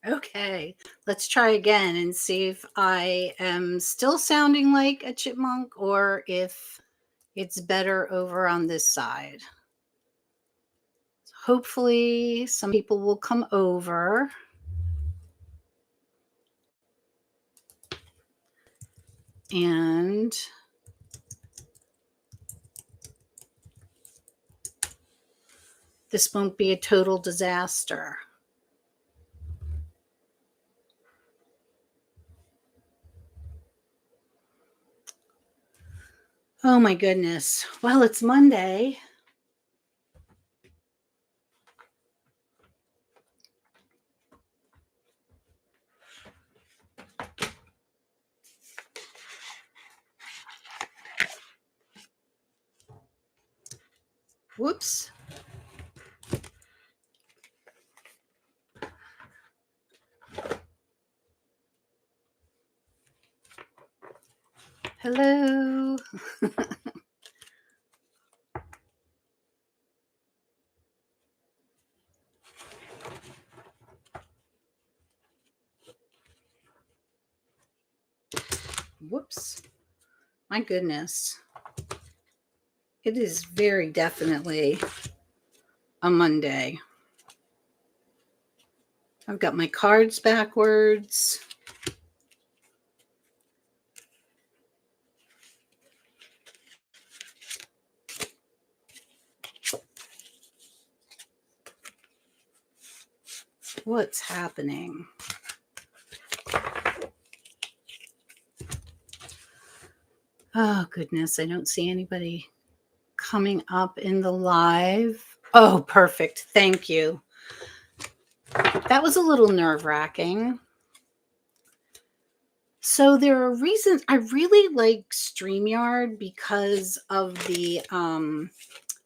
Okay, let's try again and see if I am still sounding like a chipmunk or if it's better over on this side. Hopefully, some people will come over. And this won't be a total disaster. Oh my goodness. Well, it's Monday. Whoops. Hello. Whoops. My goodness. It is very definitely a Monday. I've got my cards backwards. What's happening? Oh, goodness. I don't see anybody coming up in the live. Oh, perfect. Thank you. That was a little nerve-wracking. So there are reasons I really like StreamYard because of the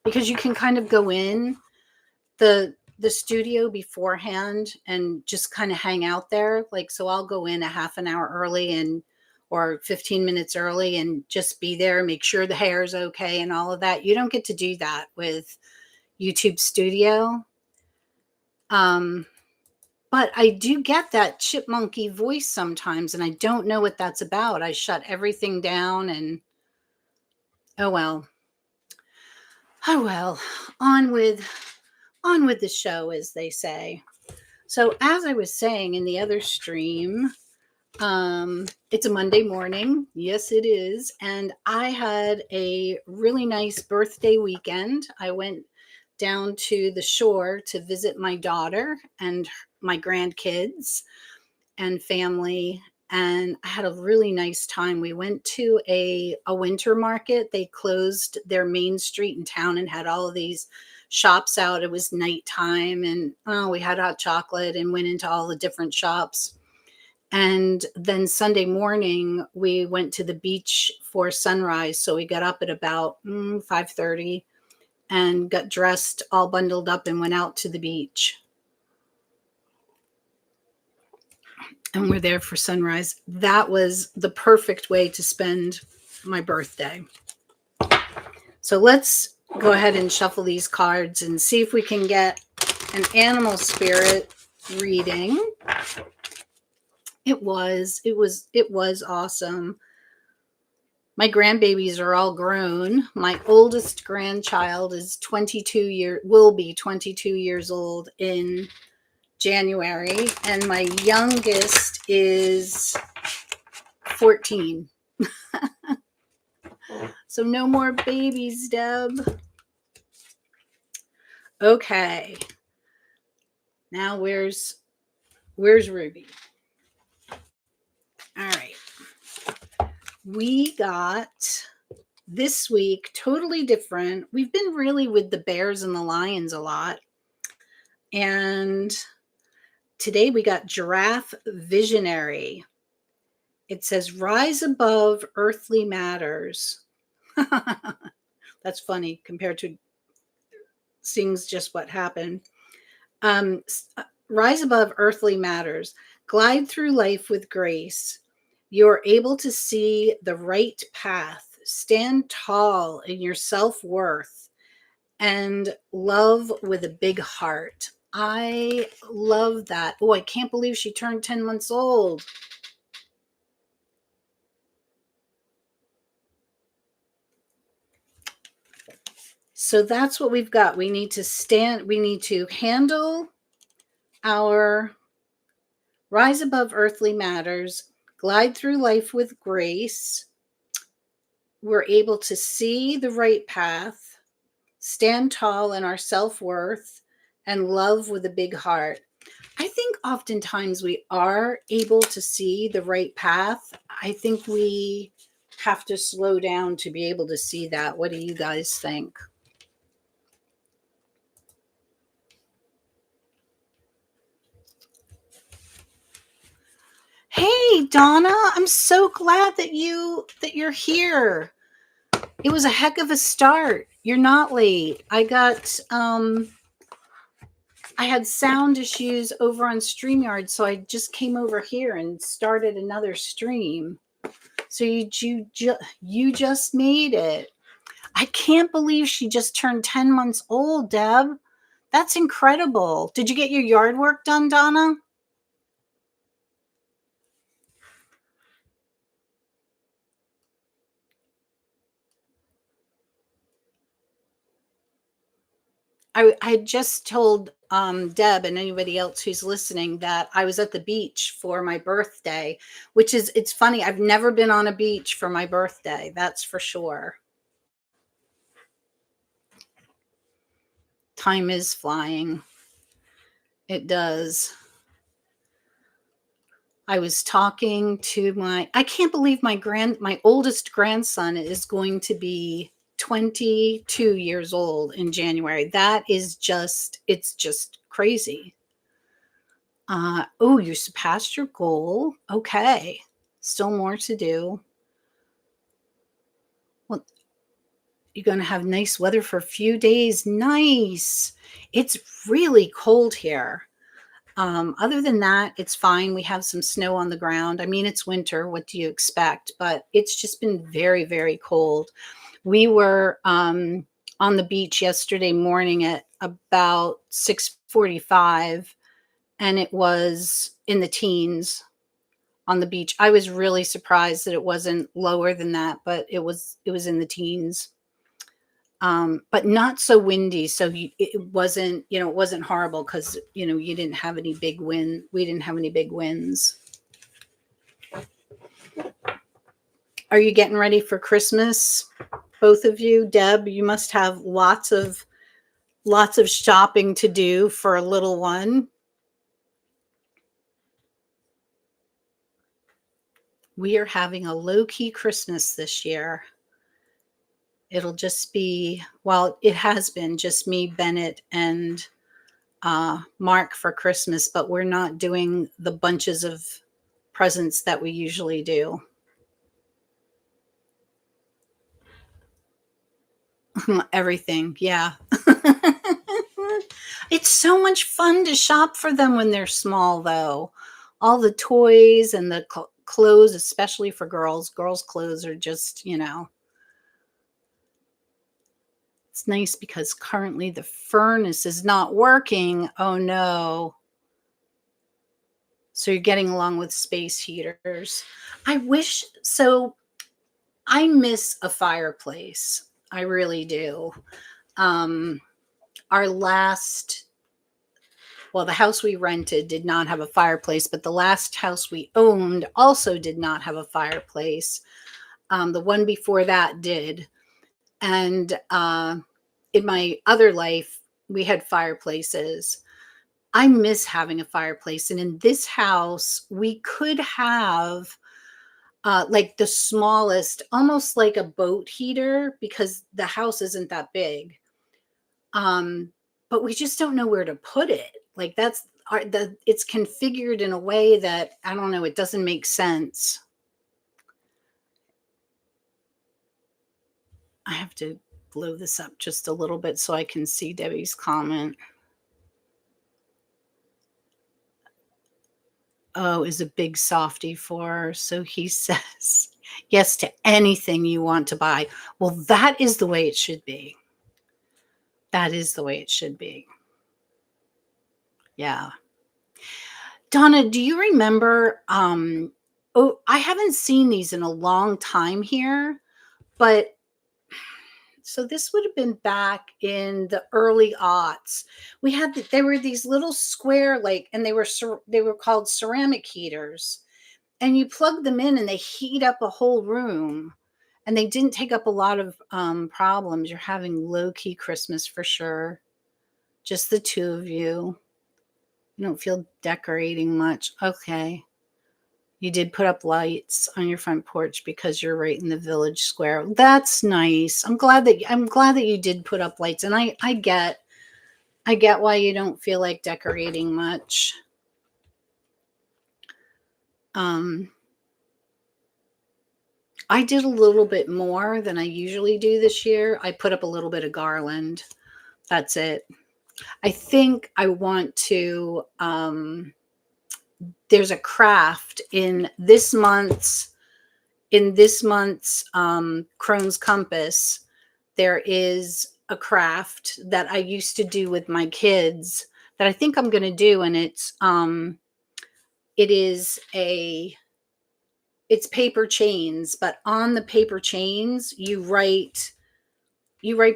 because you can kind of go in the studio beforehand and just kind of hang out there. Like, so I'll go in a half an hour early and or 15 minutes early and just be there, make sure the hair is okay and all of that. You don't get to do that with YouTube Studio. But I do get that chipmunky voice sometimes, and I don't know what that's about. I shut everything down and oh well. Oh well. On with the show, as they say. So as I was saying in the other stream, it's a Monday morning. Yes, it is. And I had a really nice birthday weekend. I went down to the shore to visit my daughter and my grandkids and family, and I had a really nice time. We went to a winter market. They closed their main street in town and had all of these shops out. It was nighttime, and we had hot chocolate and went into all the different shops. And then Sunday morning, we went to the beach for sunrise. So we got up at about 5:30 and got dressed, all bundled up, and went out to the beach. And we're there for sunrise. That was the perfect way to spend my birthday. So let's go ahead and shuffle these cards and see if we can get an animal spirit reading. It was awesome. My grandbabies are all grown. My oldest grandchild is will be 22 years old in January, and my youngest is 14. So no more babies, Deb. Okay. Now where's Ruby? All right. We got this week totally different. We've been really with the bears and the lions a lot. And today we got giraffe visionary. It says rise above earthly matters. That's funny compared to seeing just what happened. Rise above earthly matters. Glide through life with grace. You're able to see the right path. Stand tall in your self-worth and love with a big heart. I love that. Oh, I can't believe she turned 10 months old. So that's what we've got. We need to handle our rise above earthly matters, glide through life with grace. We're able to see the right path, stand tall in our self worth, and love with a big heart. I think oftentimes we are able to see the right path. I think we have to slow down to be able to see that. What do you guys think? Hey, Donna, I'm so glad that you're here. It was a heck of a start. You're not late. I had sound issues over on StreamYard, so I just came over here and started another stream. So you just made it. I can't believe she just turned 10 months old, Deb. That's incredible. Did you get your yard work done, Donna? I just told Deb and anybody else who's listening that I was at the beach for my birthday, it's funny. I've never been on a beach for my birthday. That's for sure. Time is flying. It does. I was talking to I can't believe my oldest grandson is going to be 22 years old in January. It's just crazy. Oh, you surpassed your goal. Okay. Still more to do. Well, you're going to have nice weather for a few days. Nice. It's really cold here. Other than that, it's fine. We have some snow on the ground. I mean, it's winter. What do you expect? But it's just been very, very cold. We were on the beach yesterday morning at about 6:45, and it was in the teens on the beach. I was really surprised that it wasn't lower than that, but it was in the teens. But not so windy. So it wasn't, it wasn't horrible because, you didn't have any big wind. We didn't have any big winds. Are you getting ready for Christmas? Both of you? Deb, you must have lots of shopping to do for a little one. We are having a low-key Christmas this year. It'll just be, well, it has been just me, Bennett, and Mark for Christmas, but we're not doing the bunches of presents that we usually do. Everything, yeah. It's so much fun to shop for them when they're small, though. All the toys and the clothes, especially for girls. Girls' clothes are just, it's nice because currently the furnace is not working. Oh no. So you're getting along with space heaters. I miss a fireplace. I really do. Um, our last, well, the house we rented did not have a fireplace, but the last house we owned also did not have a fireplace. The one before that did. And in my other life, we had fireplaces. I miss having a fireplace. And in this house, we could have like the smallest, almost like a boat heater, because the house isn't that big. But we just don't know where to put it. Like it's configured in a way that, I don't know, it doesn't make sense. I have to blow this up just a little bit so I can see Debbie's comment. Oh, is a big softie for her. So he says yes to anything you want to buy. Well, that is the way it should be. That is the way it should be. Yeah. Donna, do you remember, oh, I haven't seen these in a long time here, but so this would have been back in the early aughts. We had there were these little square, like, and they were called ceramic heaters, and you plug them in and they heat up a whole room, and they didn't take up a lot of problems. You're having low key Christmas for sure. Just the two of you. You don't feel decorating much. Okay. You did put up lights on your front porch because you're right in the village square. That's nice. I'm glad that you did put up lights. And I get why you don't feel like decorating much. I did a little bit more than I usually do this year. I put up a little bit of garland. That's it. I think I want to there's a craft in this month's Crone's Compass. There is a craft that I used to do with my kids that I think I'm going to do, and it is it's paper chains, but on the paper chains you write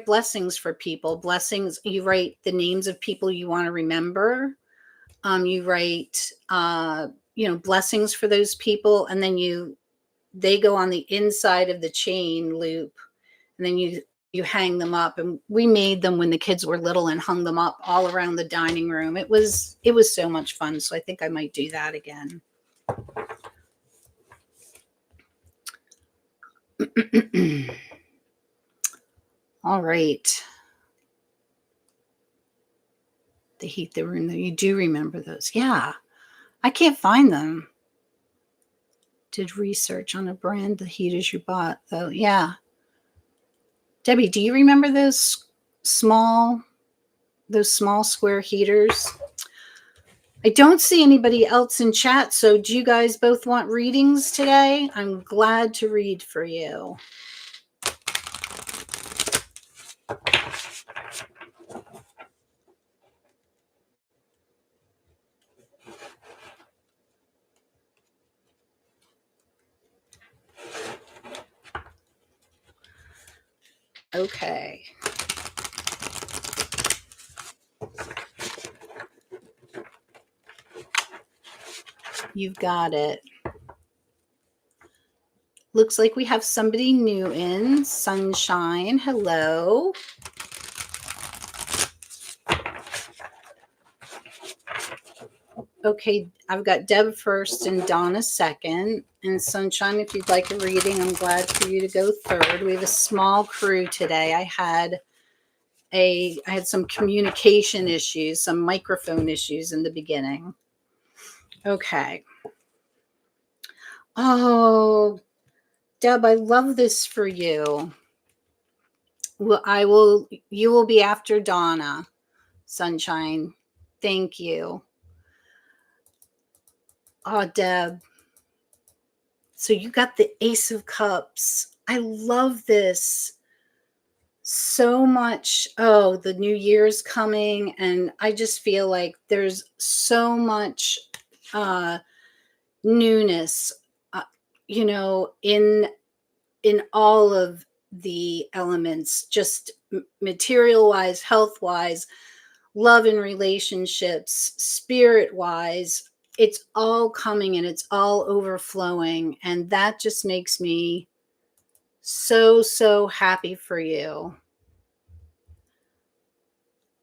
blessings for people. Blessings, you write the names of people you want to remember. You write blessings for those people, and then they go on the inside of the chain loop, and then you hang them up. And we made them when the kids were little and hung them up all around the dining room. It was so much fun. So I think I might do that again. All right. They heat the room. You do remember those. Yeah. I can't find them. Did research on a brand the heaters you bought though. Yeah. Debbie, do you remember those small square heaters? I don't see anybody else in chat. So do you guys both want readings today? I'm glad to read for you. Okay. You've got it. Looks like we have somebody new in. Sunshine, hello. Okay, I've got Deb first and Donna second. And Sunshine, if you'd like a reading, I'm glad for you to go third. We have a small crew today. I had some communication issues, some microphone issues in the beginning. Okay. Oh, Deb, I love this for you. Well, you will be after Donna, Sunshine. Thank you. Oh, Deb. So you got the Ace of Cups. I love this so much. Oh, the new year's coming, and I just feel like there's so much newness, in all of the elements, just material wise, health wise, love and relationships, spirit wise. It's all coming and it's all overflowing, and that just makes me so happy for you.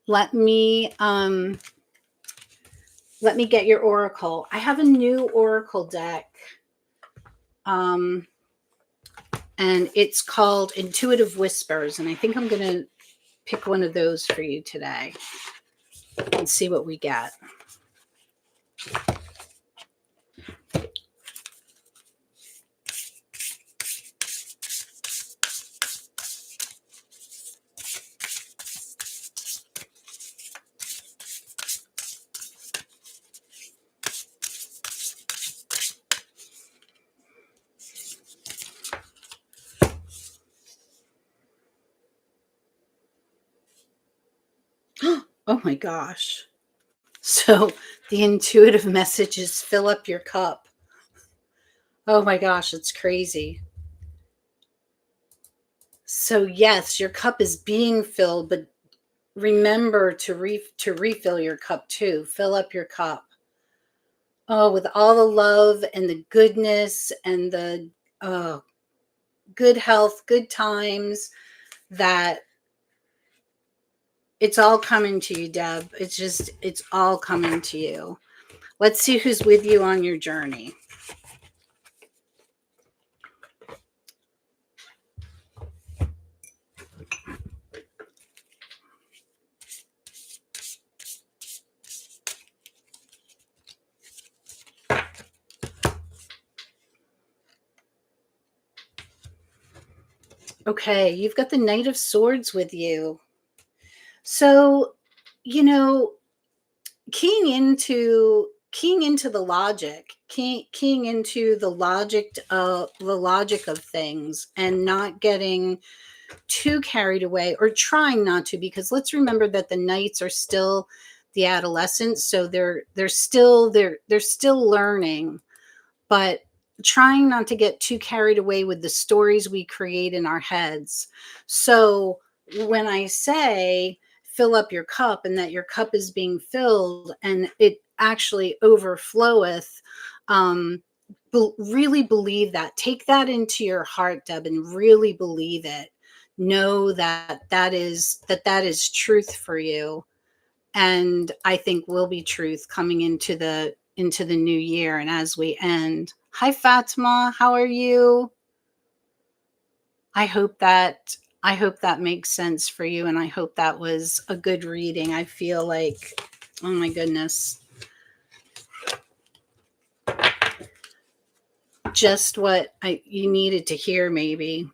Let me get your oracle. I have a new oracle deck. And it's called Intuitive Whispers, and I think I'm going to pick one of those for you today and see what we get. Oh my gosh. So So the intuitive message is fill up your cup. Oh my gosh, it's crazy. So yes, your cup is being filled, but remember to refill your cup too. Fill up your cup. Oh, with all the love and the goodness and the good health, good times, that it's all coming to you, Deb. It's all coming to you. Let's see who's with you on your journey. Okay, you've got the Knight of Swords with you. So, you know, keying into the logic, keying into the logic of things, and not getting too carried away, or trying not to, because let's remember that the knights are still the adolescents, so they're still learning, but trying not to get too carried away with the stories we create in our heads. So when I say fill up your cup, and that your cup is being filled and it actually overfloweth, really believe that. Take that into your heart, Deb, and really believe it. Know that that is truth for you, and I think will be truth coming into the new year and as we end. Hi Fatima, how are you? I hope that makes sense for you, and I hope that was a good reading. I feel like, oh my goodness, just what you needed to hear, maybe.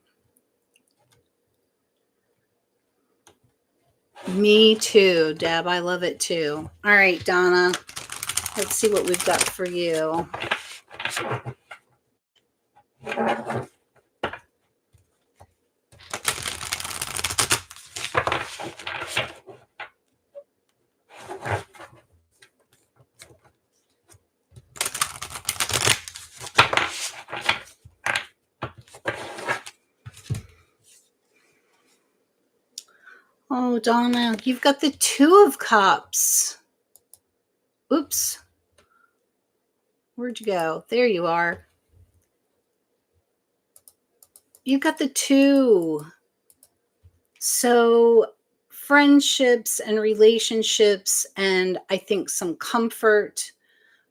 Me too, Deb. I love it too. All right, Donna, let's see what we've got for you. Oh, Donna, you've got the Two of Cups. Oops. Where'd you go? There you are. You got the two. So friendships and relationships, and I think some comfort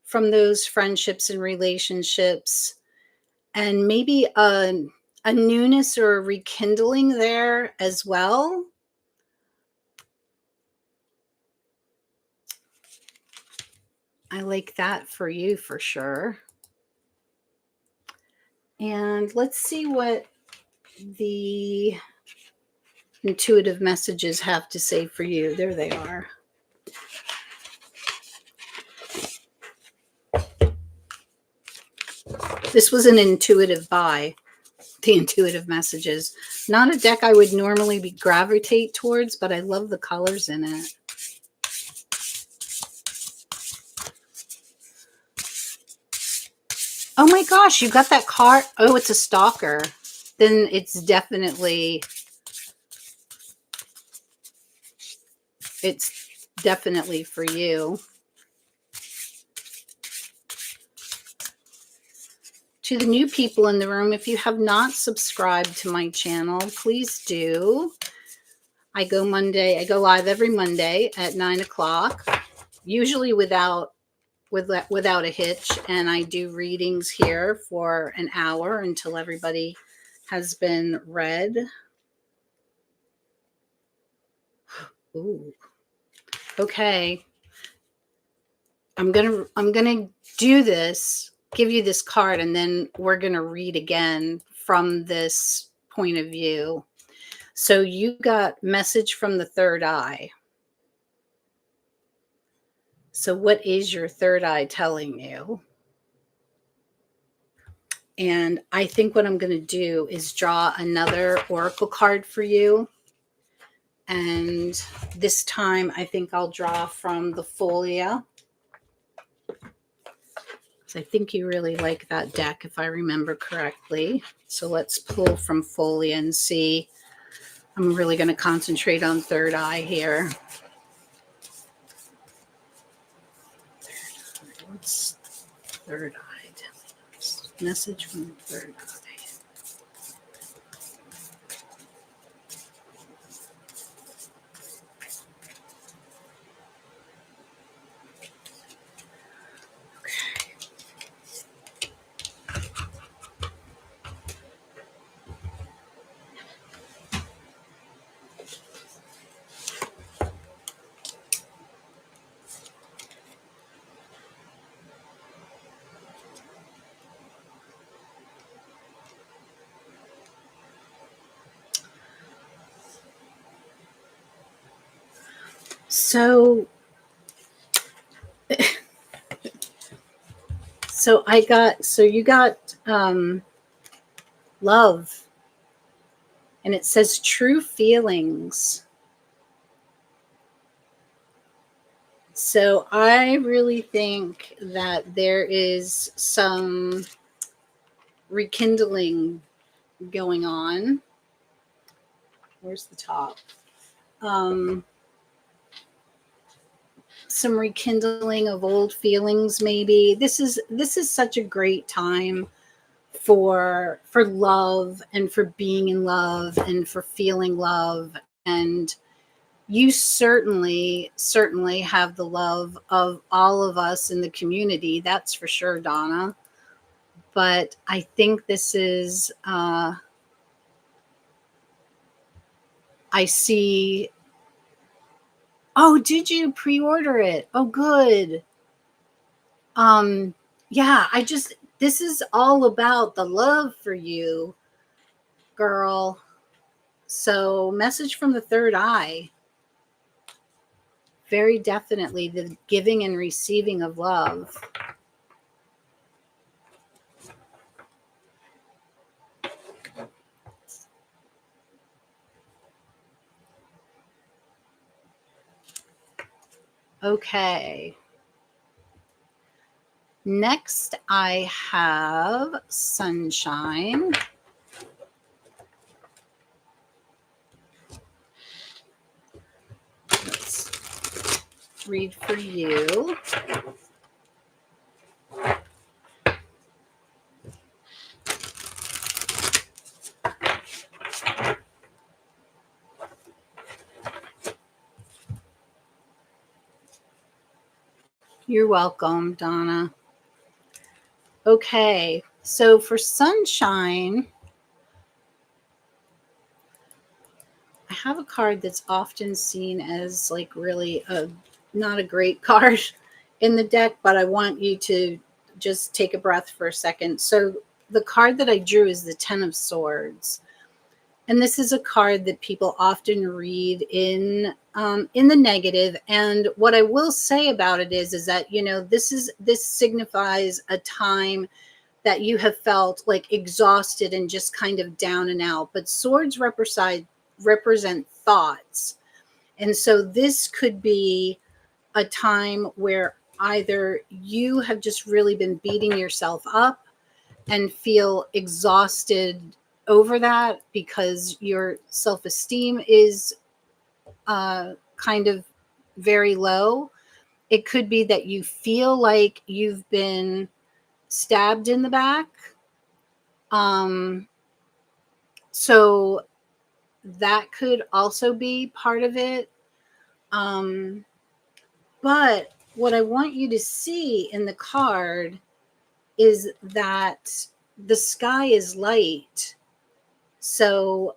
from those friendships and relationships, and maybe a newness or a rekindling there as well. I like that for you for sure. And let's see what the intuitive messages have to say for you. There they are. This was an intuitive buy, the intuitive messages. Not a deck I would normally gravitate towards, but I love the colors in it. Oh my gosh, you got that card. Oh, it's a stalker. Then it's definitely for you. To the new people in the room, if you have not subscribed to my channel, please do. I go live every Monday at 9 o'clock, usually without a hitch, and I do readings here for an hour until everybody has been read. Ooh. Okay. I'm gonna do this, give you this card, and then we're gonna read again from this point of view. So you got message from the third eye. So what is your third eye telling you? And I think what I'm going to do is draw another oracle card for you. And this time I think I'll draw from the folia. I think you really like that deck, if I remember correctly. So let's pull from Folia and see. I'm really going to concentrate on third eye here. What's third eye telling us? Message from third eye. So you got love, and it says true feelings. So I really think that there is some rekindling going on. Where's the top? Some rekindling of old feelings, maybe. This is such a great time for love, and for being in love, and for feeling love. And you certainly have the love of all of us in the community, that's for sure, Donna. But I think this is I see. Oh, did you pre-order it? Oh, good. Yeah, this is all about the love for you, girl. So, message from the third eye. Very definitely the giving and receiving of love. Okay. Next, I have sunshine. Let's read for you. You're welcome, Donna. Okay, so for sunshine, I have a card that's often seen as like really not a great card in the deck, but I want you to just take a breath for a second. So the card that I drew is the Ten of Swords. And this is a card that people often read in the negative. And what I will say about it is that, you know, this signifies a time that you have felt like exhausted and just kind of down and out. But swords represent thoughts. And so this could be a time where either you have just really been beating yourself up and feel exhausted over that because your self-esteem is kind of very low. It could be that you feel like you've been stabbed in the back. So that could also be part of it. But what I want you to see in the card is that the sky is light. So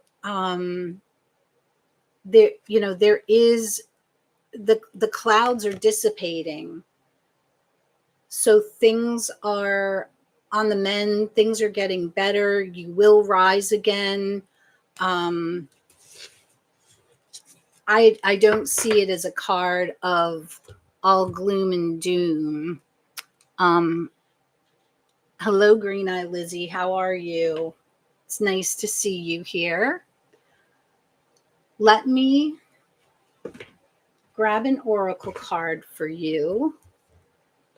there is the clouds are dissipating. So things are on the mend, things are getting better, you will rise again. I don't see it as a card of all gloom and doom. Hello, Green Eye Lizzie. How are you? It's nice to see you here. Let me grab an oracle card for you.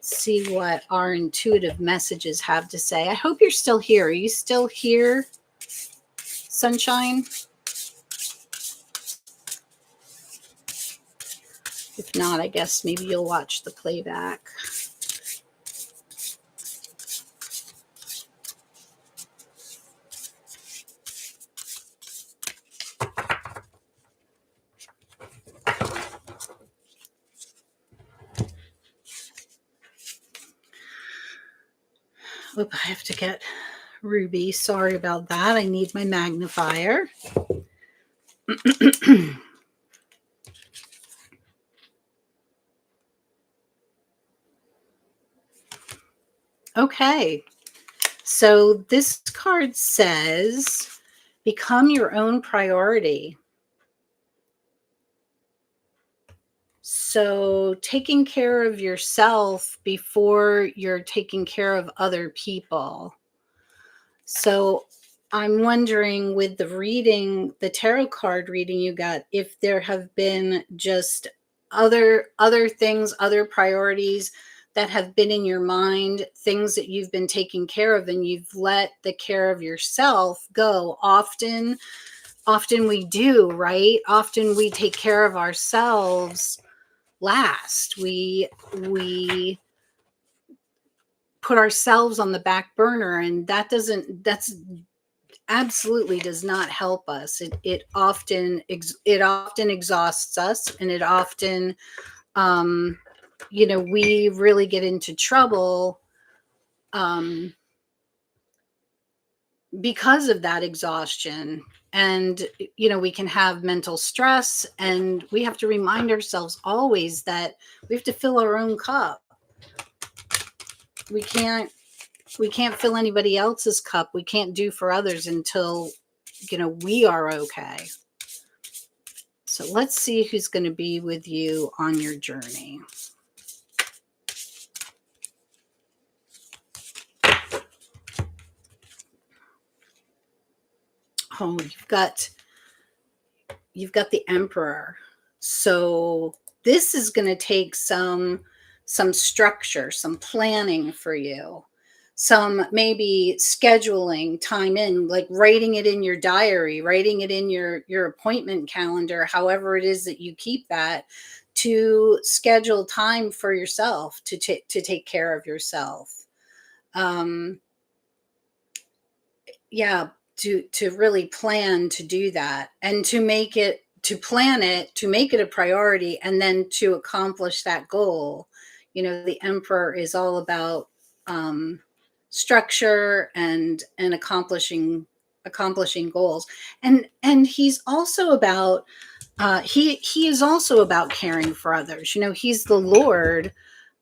see what our intuitive messages have to say. I hope you're still here. Are you still here, Sunshine? If not, I guess maybe you'll watch the playback. Oop, I have to get Ruby. Sorry about that. I need my magnifier. Okay. So this card says, become your own priority. So taking care of yourself before you're taking care of other people. So I'm wondering, with the reading, the tarot card reading you got, if there have been just other things, other priorities that have been in your mind, things that you've been taking care of and you've let the care of yourself go. Often we do, right? Often we take care of ourselves last. We put ourselves on the back burner, and that's absolutely does not help us. It often exhausts us, and it often we really get into trouble because of that exhaustion. And we can have mental stress, and we have to remind ourselves always that we have to fill our own cup. We can't fill anybody else's cup. We can't do for others until we are okay. So let's see who's going to be with you on your journey. Oh, you've got the Emperor. So this is going to take some structure, some planning for you. Some maybe scheduling time in, like writing it in your diary, writing it in your appointment calendar, however it is that you keep that, to schedule time for yourself, to take care of yourself. Yeah, to really plan to do that, and to make it a priority, and then to accomplish that goal. The Emperor is all about structure and accomplishing goals, and he's also about he is also about caring for others. He's the Lord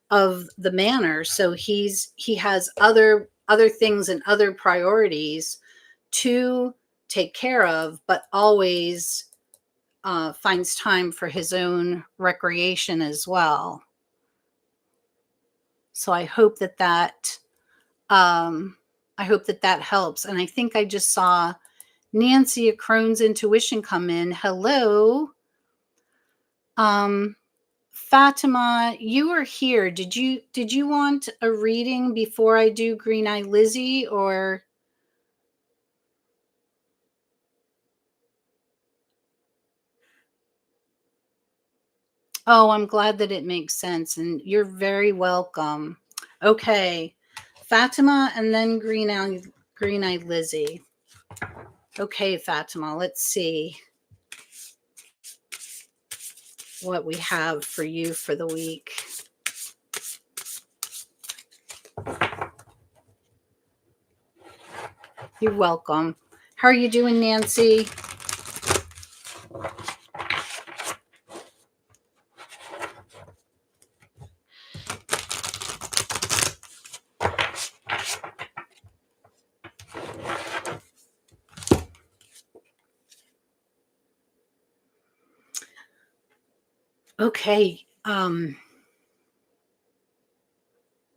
of the manor, so he has other things and other priorities to take care of, but always finds time for his own recreation as well. So I hope that helps. And I think I just saw Nancy, a Crone's Intuition, come in. Hello. Fatima, you are here. Did you want a reading before I do Green Eye Lizzie, or? Oh, I'm glad that it makes sense, and you're very welcome. Okay, Fatima, and then Green Eye Lizzie. Okay, Fatima, let's see what we have for you for the week. You're welcome. How are you doing, Nancy? Okay.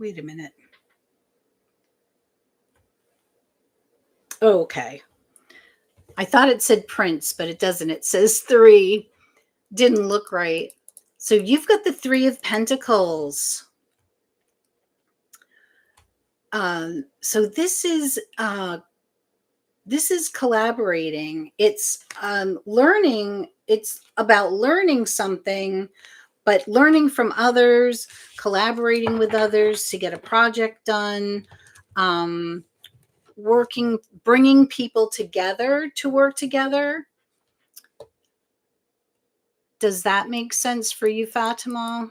Wait a minute. Oh, okay. I thought it said Prince, but it doesn't. It says 3. Didn't look right. So you've got the 3 of Pentacles. So this is collaborating. It's learning. It's about learning something, but learning from others, collaborating with others to get a project done, um, bringing people together to work together. Does that make sense for you, Fatima?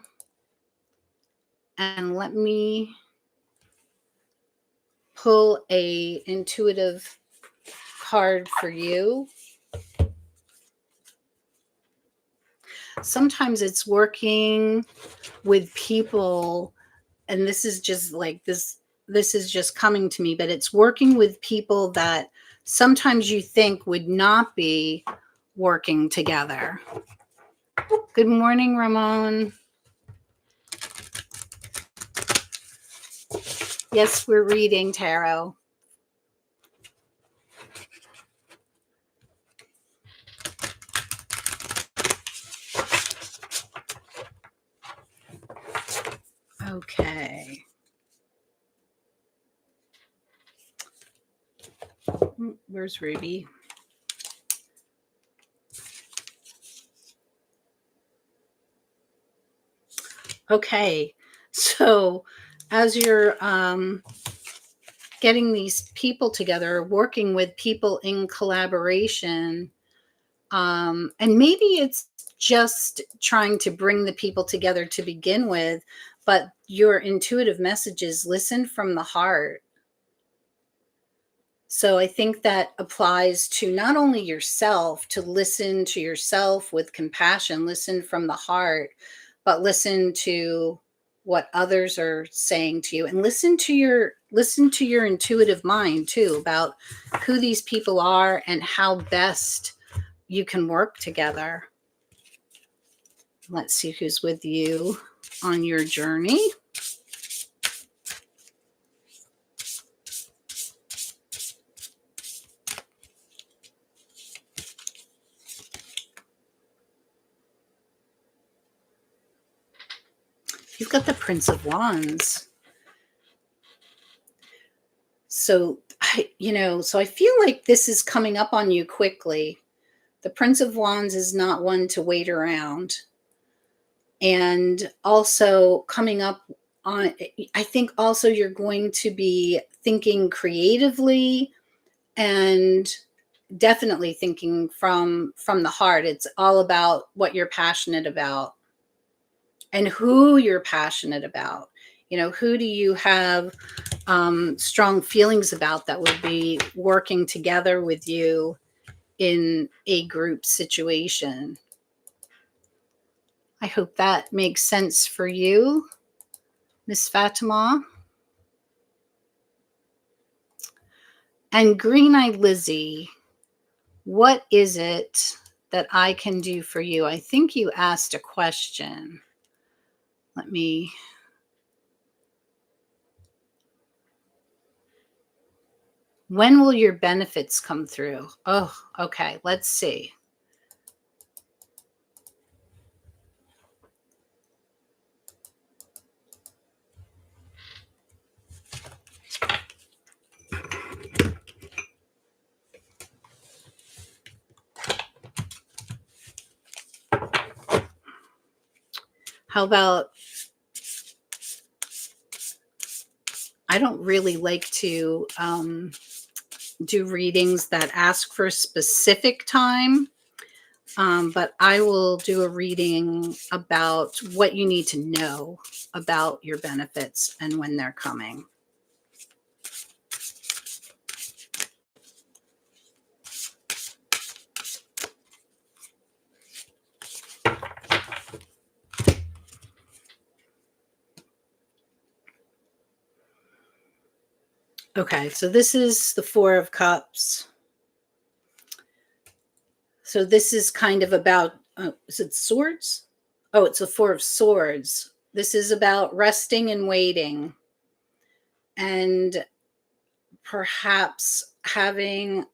And let me pull a intuitive card for you. Sometimes it's working with people, and this is just like this is just coming to me, but it's working with people that sometimes you think would not be working together. Good morning, Ramon. Yes, we're reading tarot. Okay. Where's Ruby? Okay. So as you're getting these people together, working with people in collaboration, and maybe it's just trying to bring the people together to begin with, but your intuitive messages listen from the heart. So I think that applies to not only yourself, to listen to yourself with compassion, listen from the heart, but listen to what others are saying to you, and listen to your intuitive mind too, about who these people are and how best you can work together. Let's see who's with you on your journey. You've got the Prince of Wands. So I feel like this is coming up on you quickly. The Prince of Wands is not one to wait around. And also coming up on, I think also you're going to be thinking creatively and definitely thinking from the heart. It's all about what you're passionate about and who you're passionate about. Who do you have strong feelings about that would be working together with you in a group situation? I hope that makes sense for you, Miss Fatima. And Green-Eyed Lizzie, what is it that I can do for you? I think you asked a question. When will your benefits come through? Oh, okay. Let's see. How about, I don't really like to do readings that ask for a specific time, but I will do a reading about what you need to know about your benefits and when they're coming. Okay, so this is the Four of Cups. So this is kind of about, is it swords? Oh, it's the Four of Swords. This is about resting and waiting, and perhaps having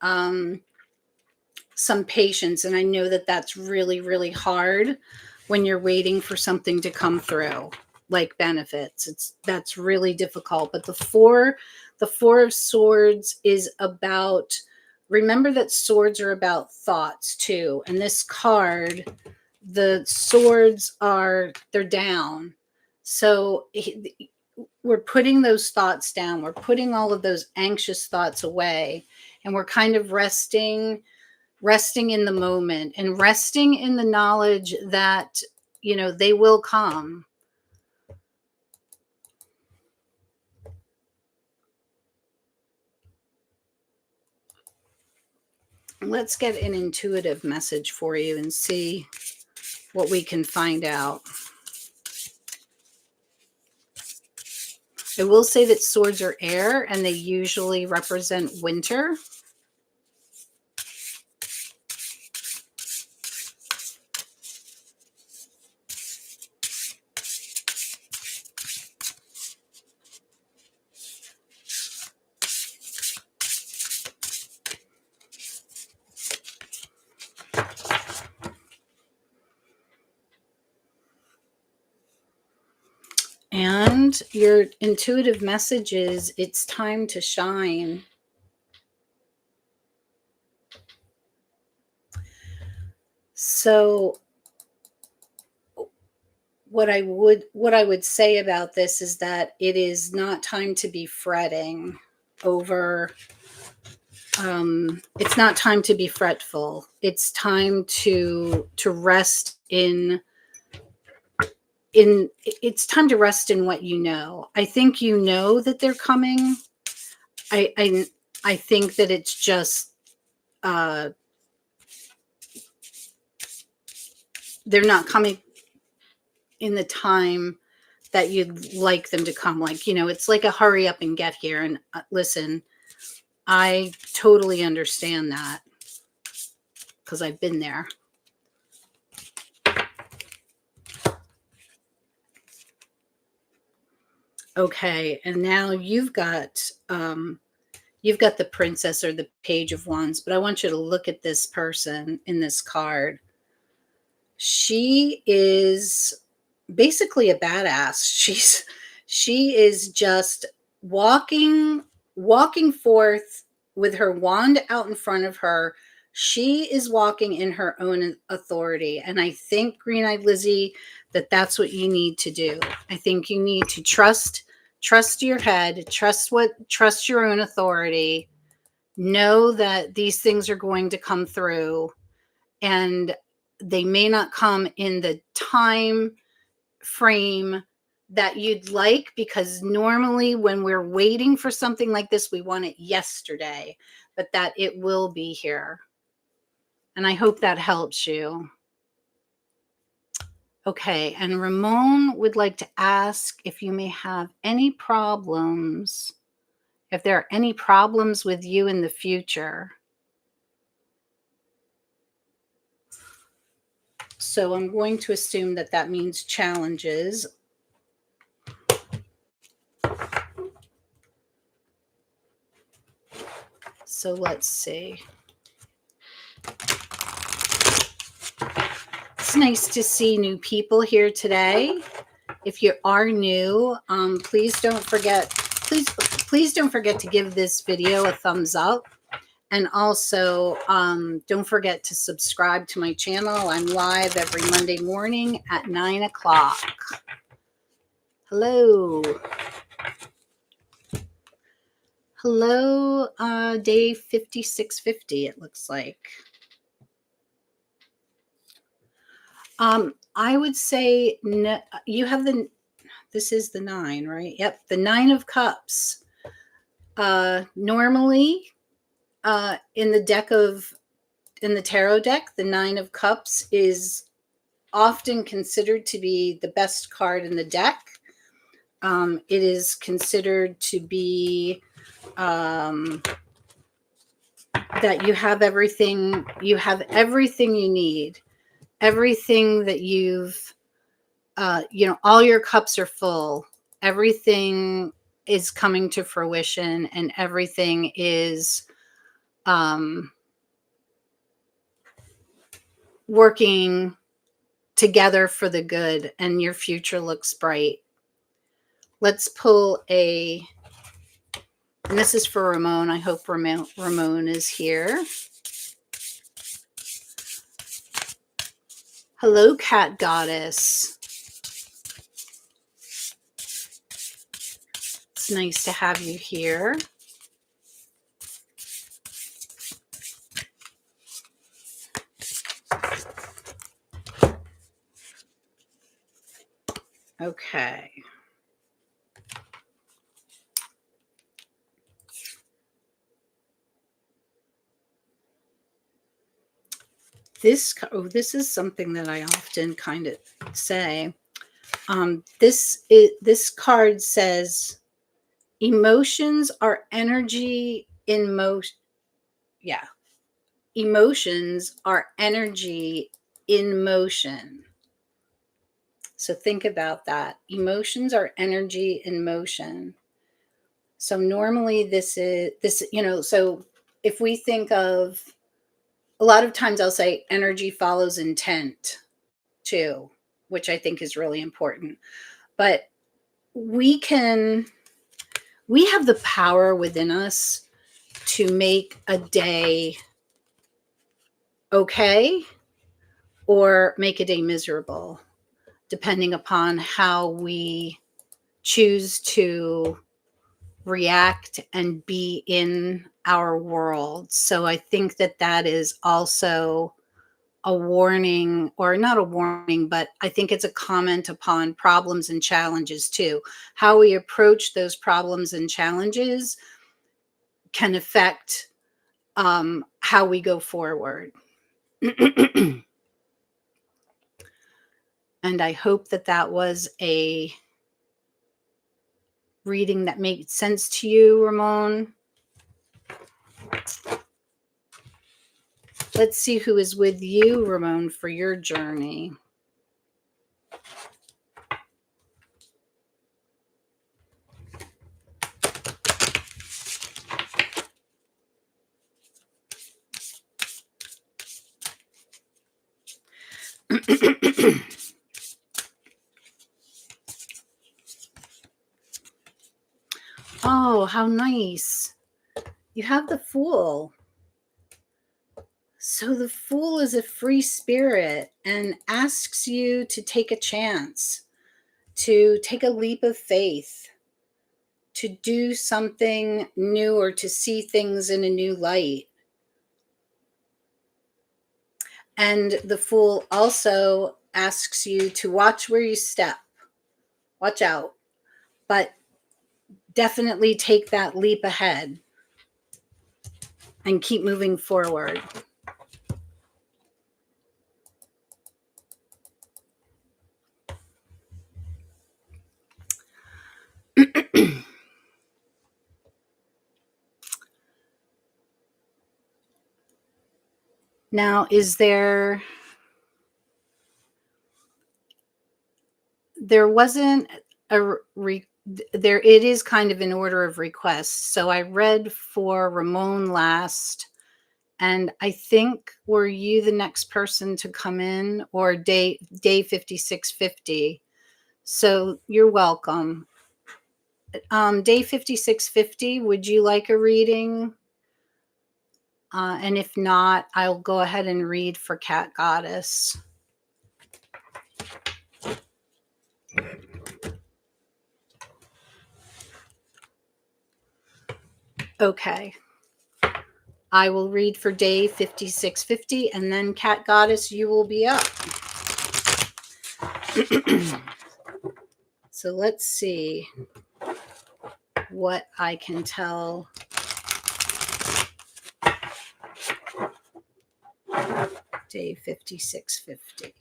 some patience. And I know that that's really, really hard when you're waiting for something to come through. like benefits. That's really difficult. But the four of swords is about, remember that swords are about thoughts too. And this card, the swords they're down. So we're putting those thoughts down. We're putting all of those anxious thoughts away, and we're kind of resting in the moment and resting in the knowledge that, they will come. Let's get an intuitive message for you and see what we can find out. I will say that swords are air and they usually represent winter. And your intuitive message is, it's time to shine. So what I would say about this is that it is not time to be fretting over, it's not time to be fretful. It's time to rest in it's time to rest in what you know. I think you know that they're coming. I think that it's just they're not coming in the time that you'd like them to come. Like, it's like a hurry up and get here. And listen, I totally understand that because I've been there. Okay, and now you've got the princess or the page of wands, but I want you to look at this person in this card. She is basically a badass. She is just walking forth with her wand out in front of her. She is walking in her own authority. And I think, Green-Eyed Lizzie, that's what you need to do. I think you need to trust your head, trust your own authority, know that these things are going to come through, and they may not come in the time frame that you'd like, because normally when we're waiting for something like this, we want it yesterday, but that it will be here. And I hope that helps you. Okay, and Ramon would like to ask if you may have any problems, if there are any problems with you in the future. So I'm going to assume that means challenges. So let's see. It's nice to see new people here today. If you are new, please don't forget to give this video a thumbs up. And also, don't forget to subscribe to my channel. I'm live every Monday morning at 9 o'clock. Hello. Hello, day 5650, it looks like. I would say you have this is the 9, right? Yep, the 9 of Cups. Normally, in the tarot deck, the 9 of Cups is often considered to be the best card in the deck. It is considered to be that you have everything you need, everything that you've all your cups are full, everything is coming to fruition, and everything is working together for the good, and your future looks bright. Let's pull a, and this is for Ramon. I hope Ramon is here. Hello, Cat Goddess. It's nice to have you here. Okay. This is something that I often kind of say. This card says, emotions are energy in motion. Yeah. Emotions are energy in motion. So think about that. Emotions are energy in motion. So normally this, so if we think of, a lot of times I'll say energy follows intent too, which I think is really important. But we have the power within us to make a day okay or make a day miserable, depending upon how we choose to react and be in our world. So I think that is also a warning, or not a warning, but I think it's a comment upon problems and challenges too. How we approach those problems and challenges can affect how we go forward. And I hope that was a reading that made sense to you, Ramon. Let's see who is with you, Ramon, for your journey. Oh, how nice. You have the Fool. So the Fool is a free spirit and asks you to take a chance, to take a leap of faith, to do something new, or to see things in a new light. And the Fool also asks you to watch where you step. Watch out. But definitely take that leap ahead and keep moving forward. Now, is there wasn't a there, it is kind of in order of request. So I read for Ramon last, and I think, were you the next person to come in, or day 5650? So you're welcome. Day 5650, would you like a reading? And if not, I'll go ahead and read for Cat Goddess. Okay. I will read for day 5650, and then Cat Goddess, you will be up. So let's see what I can tell day 5650.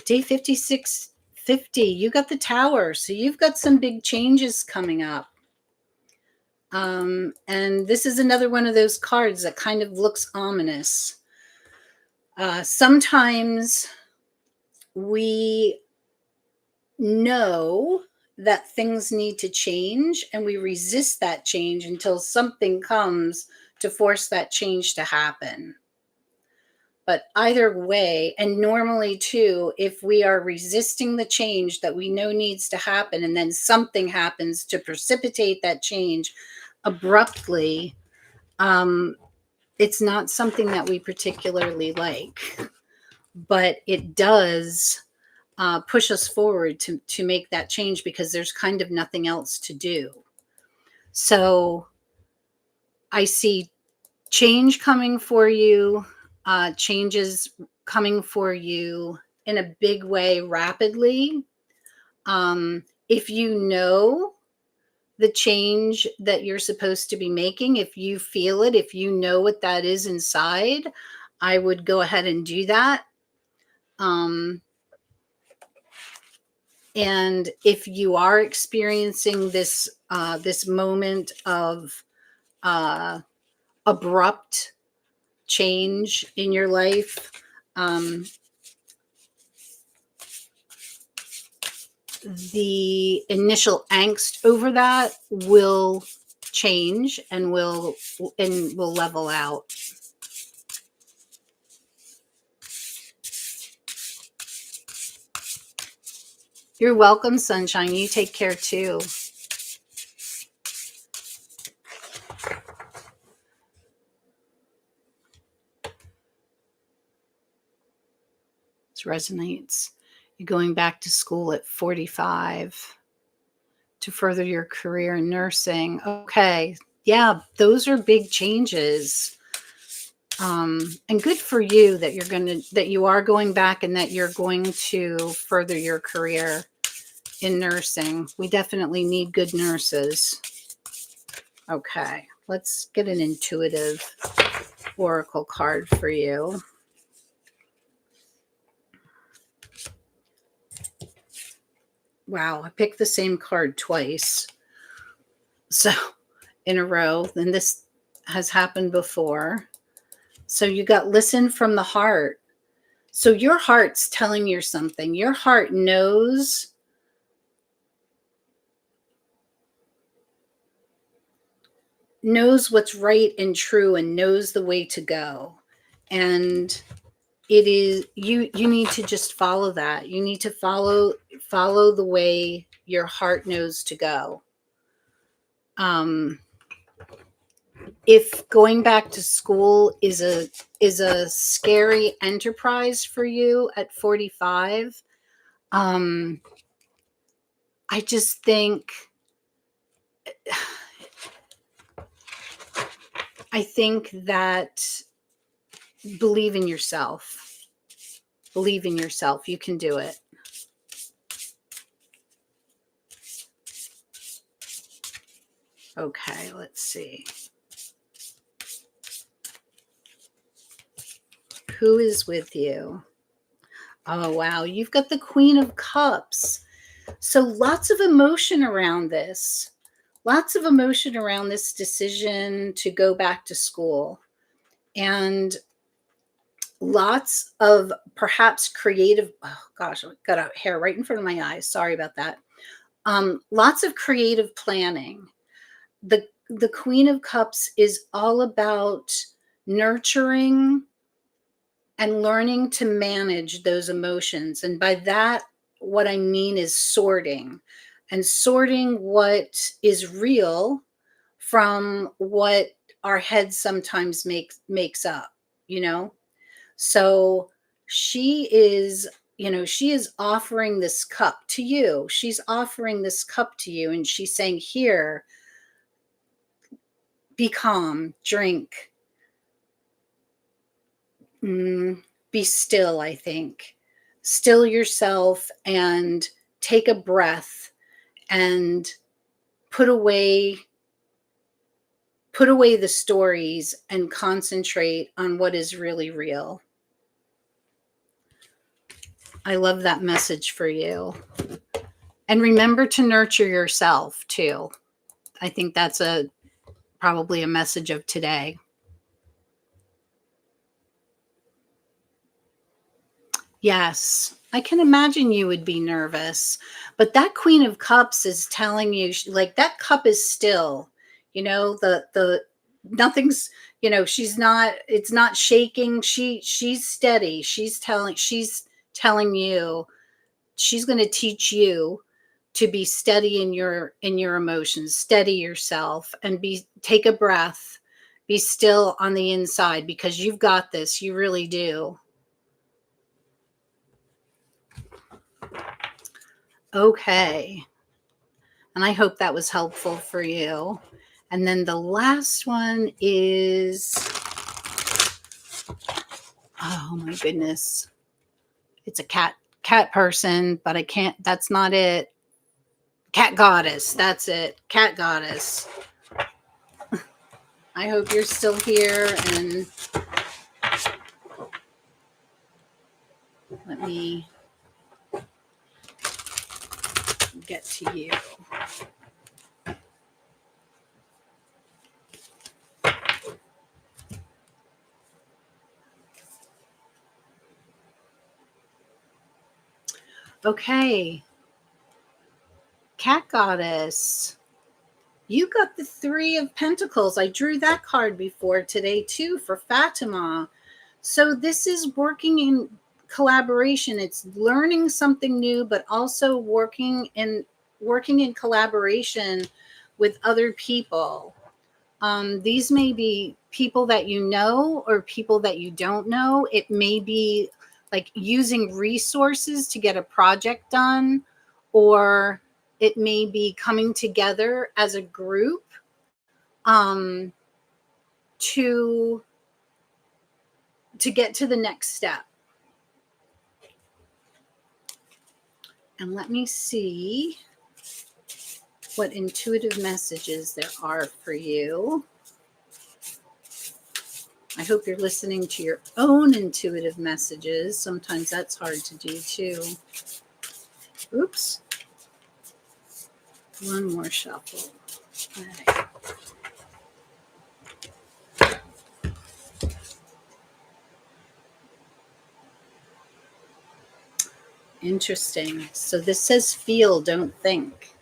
Day 5650, you got the Tower, so you've got some big changes coming up. And this is another one of those cards that kind of looks ominous. Sometimes we know that things need to change, and we resist that change until something comes to force that change to happen. But either way, and normally too, if we are resisting the change that we know needs to happen, and then something happens to precipitate that change abruptly, um, it's not something that we particularly like, but it does push us forward to make that change because there's kind of nothing else to do. So I see change coming for you, changes coming for you in a big way rapidly. If you know the change that you're supposed to be making, if you feel it, if you know what that is inside, I would go ahead and do that. Um, and if you are experiencing this moment of uh, abrupt change in your life, um, the initial angst over that will change and will level out. You're welcome, sunshine. You take care too. This resonates. You're going back to school at 45 to further your career in nursing. Okay. Yeah, those are big changes. And good for you that you are going back and that you're going to further your career in nursing. We definitely need good nurses. Okay, let's get an intuitive oracle card for you. Wow, I picked the same card twice. So, in a row, and this has happened before. So you got listen from the heart. So your heart's telling you something. Your heart knows what's right and true and knows the way to go. And it is you need to just follow that. You need to follow the way your heart knows to go. If going back to school is a scary enterprise for you at 45, I just think that believe in yourself. Believe in yourself. You can do it. Okay, let's see. Who is with you? Oh, wow. You've got the Queen of Cups. So lots of emotion around this. Lots of emotion around this decision to go back to school. And lots of perhaps creative, oh gosh, I got a hair right in front of my eyes. Sorry about that. Lots of creative planning. The Queen of Cups is all about nurturing and learning to manage those emotions. And by that, what I mean is sorting what is real from what our head sometimes makes up, you know? So she is offering this cup to you. She's offering this cup to you and she's saying, here, be calm, drink, be still. I think still yourself and take a breath and put away the stories and concentrate on what is really real. I love that message for you. And remember to nurture yourself too. I think that's probably a message of today. Yes, I can imagine you would be nervous, but that Queen of Cups is telling you, like, that cup is still, the nothing's, You know, it's not shaking. She's steady. She's telling you, she's going to teach you to be steady in your emotions, steady yourself, and take a breath, be still on the inside, because you've got this. You really do. Okay. And I hope that was helpful for you. And then the last one is, oh my goodness. It's a cat person, but I can't, that's not it. Cat goddess. That's it. Cat goddess. I hope you're still here, and let me get to you. Okay. Cat goddess. You got the Three of Pentacles. I drew that card before today too for Fatima. So this is working in collaboration. It's learning something new, but also working in collaboration with other people. These may be people that you know or people that you don't know. It may be like using resources to get a project done, or it may be coming together as a group um, to get to the next step. And let me see what intuitive messages there are for you. I hope you're listening to your own intuitive messages. Sometimes that's hard to do too. Oops. One more shuffle. Okay. Interesting. So this says feel, don't think.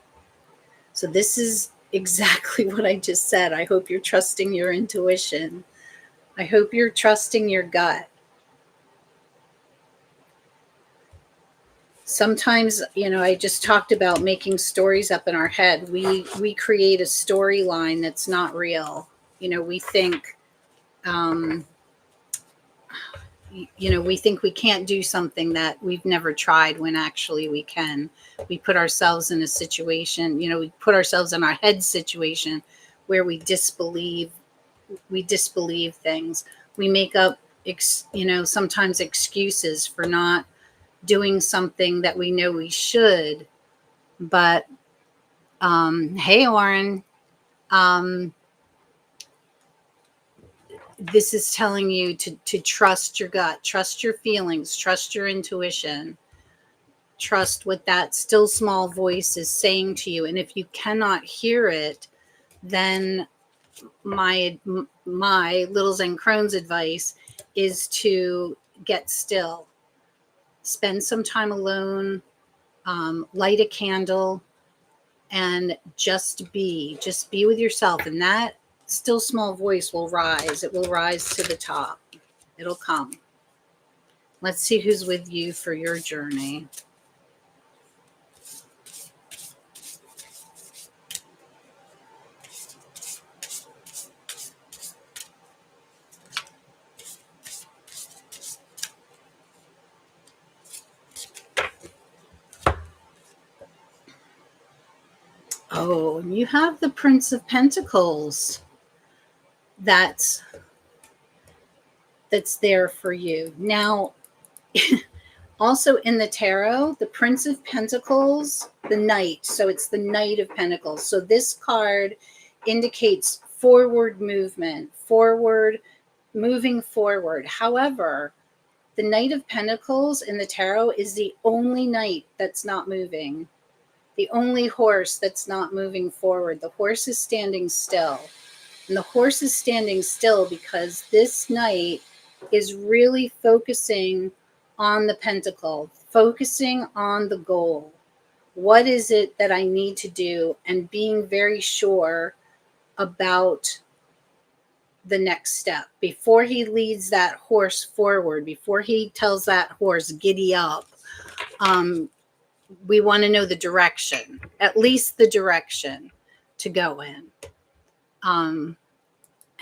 So this is exactly what I just said. I hope you're trusting your intuition. I hope you're trusting your gut. Sometimes, you know, I just talked about making stories up in our head. We create a storyline that's not real. You know, we think, we think we can't do something that we've never tried, when actually we can. We put ourselves in a situation, we put ourselves in our head situation where we disbelieve things. We make up, sometimes excuses for not doing something that we know we should. But hey, Oren, this is telling you to trust your gut, trust your feelings, trust your intuition, trust what that still small voice is saying to you. And if you cannot hear it, then my Little Zen Crone's advice is to get still, spend some time alone, light a candle, and just be with yourself. And that still small voice will rise. It will rise to the top. It'll come. Let's see who's with you for your journey. Oh, and you have the Prince of Pentacles. That's there for you. Now, also in the tarot, the Prince of Pentacles, the Knight. So it's the Knight of Pentacles. So this card indicates forward movement, moving forward. However, the Knight of Pentacles in the tarot is the only knight that's not moving, the only horse that's not moving forward. The horse is standing still. And the horse is standing still because this knight is really focusing on the pentacle, focusing on the goal. What is it that I need to do? And being very sure about the next step, before he leads that horse forward, before he tells that horse giddy up, we want to know the direction, at least the direction to go in. And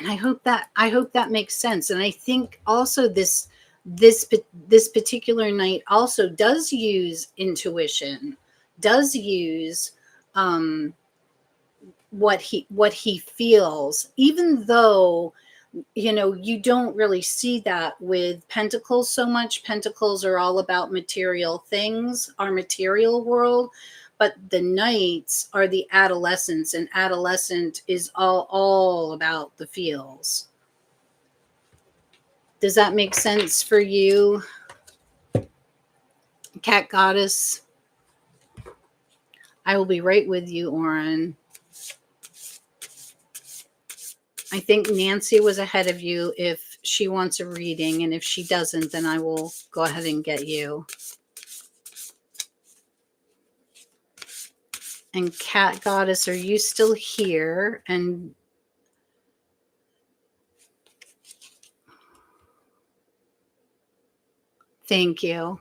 I hope that makes sense. And I think also this particular night also does use intuition, does use what he feels, even though you don't really see that with pentacles so much. Pentacles are all about material things, our material world, but the knights are the adolescents, and adolescent is all about the feels. Does that make sense for you, Cat Goddess? I will be right with you, Oren. I think Nancy was ahead of you if she wants a reading, and if she doesn't, then I will go ahead and get you. And Cat Goddess, are you still here? And thank you.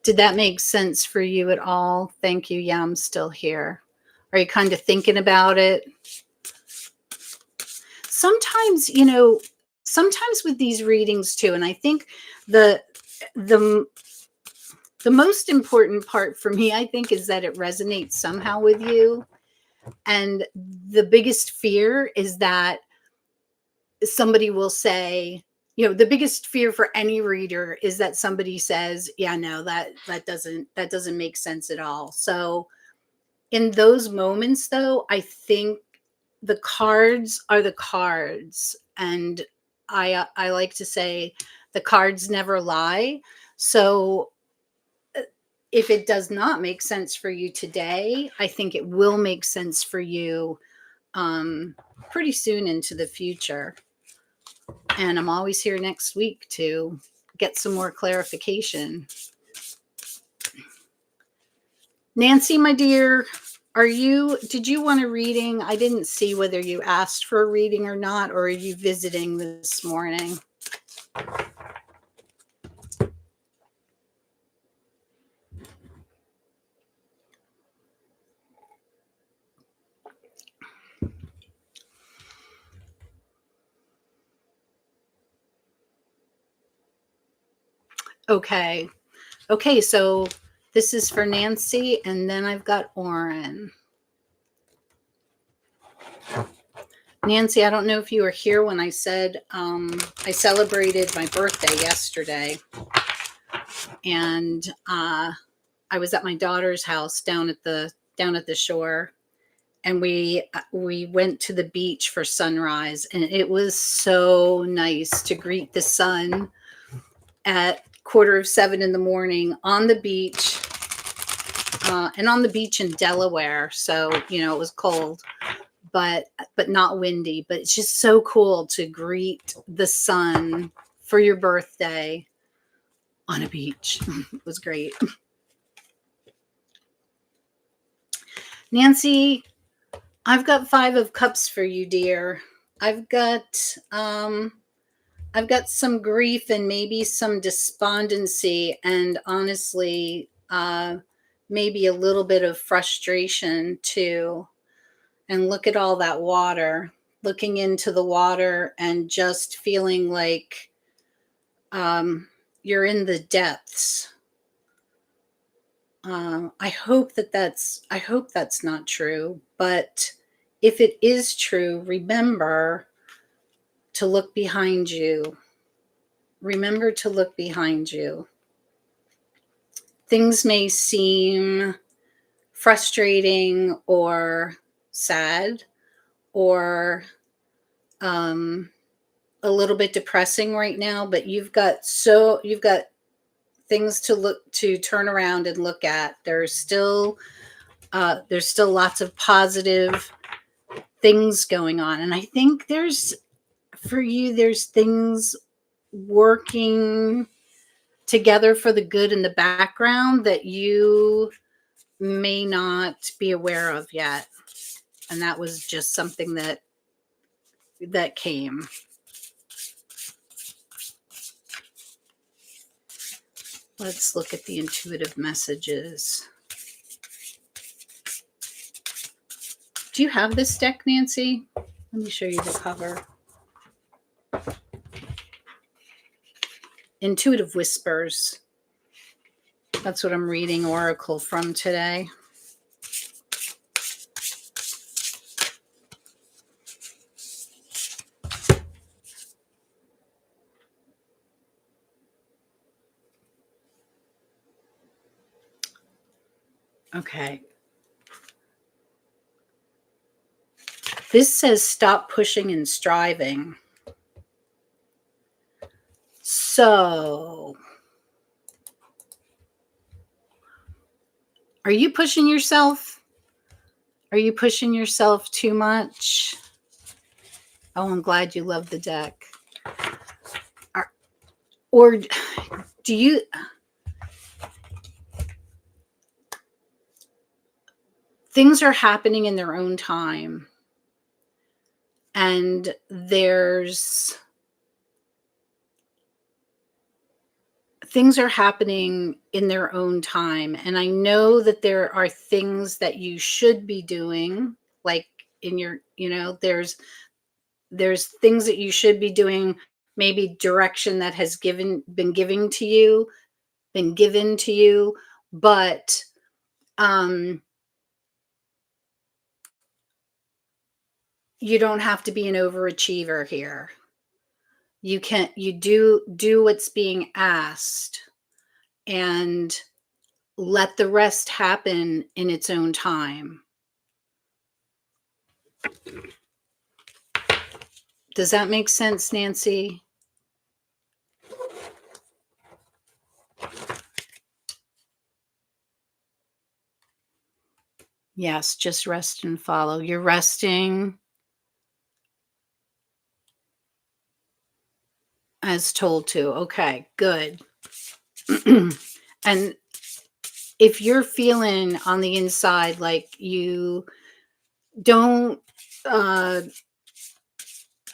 Did that make sense for you at all? Thank you. Yeah, I'm still here. Are you kind of thinking about it? Sometimes, sometimes with these readings too, and I think the most important part for me, I think, is that it resonates somehow with you. And the biggest fear is that somebody will say, the biggest fear for any reader is that somebody says, yeah, no, that doesn't make sense at all. So in those moments, though, I think the cards are the cards. And I like to say the cards never lie. So if it does not make sense for you today, I think it will make sense for you pretty soon into the future. And I'm always here next week to get some more clarification. Nancy, my dear, did you want a reading? I didn't see whether you asked for a reading or not, or are you visiting this morning? Okay. Okay, so this is for Nancy, and then I've got Oren. Nancy, I don't know if you were here when I said I celebrated my birthday yesterday, and I was at my daughter's house down at the shore, and we went to the beach for sunrise, and it was so nice to greet the sun at 6:45 in the morning on the beach, and on the beach in Delaware. So it was cold, but not windy. But it's just so cool to greet the sun for your birthday on a beach. It was great. Nancy, I've got 5 of Cups for you, dear. I've got some grief and maybe some despondency, and honestly, maybe a little bit of frustration too. And look at all that water, looking into the water and just feeling like you're in the depths. I hope that's not true, but if it is true, remember to look behind you. Remember to look behind you. Things may seem frustrating or sad or a little bit depressing right now, but you've got things to turn around and look at. There's still lots of positive things going on, and I think there's things working together for the good in the background that you may not be aware of yet. And that was just something that came. Let's look at the intuitive messages. Do you have this deck, Nancy? Let me show you the cover. Intuitive Whispers. That's what I'm reading Oracle from today. Okay. This says stop pushing and striving. So, are you pushing yourself? Are you pushing yourself too much? Oh, I'm glad you love the deck. Or do you... Things are happening in their own time. And things are happening in their own time. And I know that there are things that you should be doing, like in your, there's things that you should be doing, maybe direction that has been given to you, but you don't have to be an overachiever here. You do what's being asked and let the rest happen in its own time. Does that make sense, Nancy? Yes, just rest and follow. You're resting as told to. Okay, good. And if you're feeling on the inside like you don't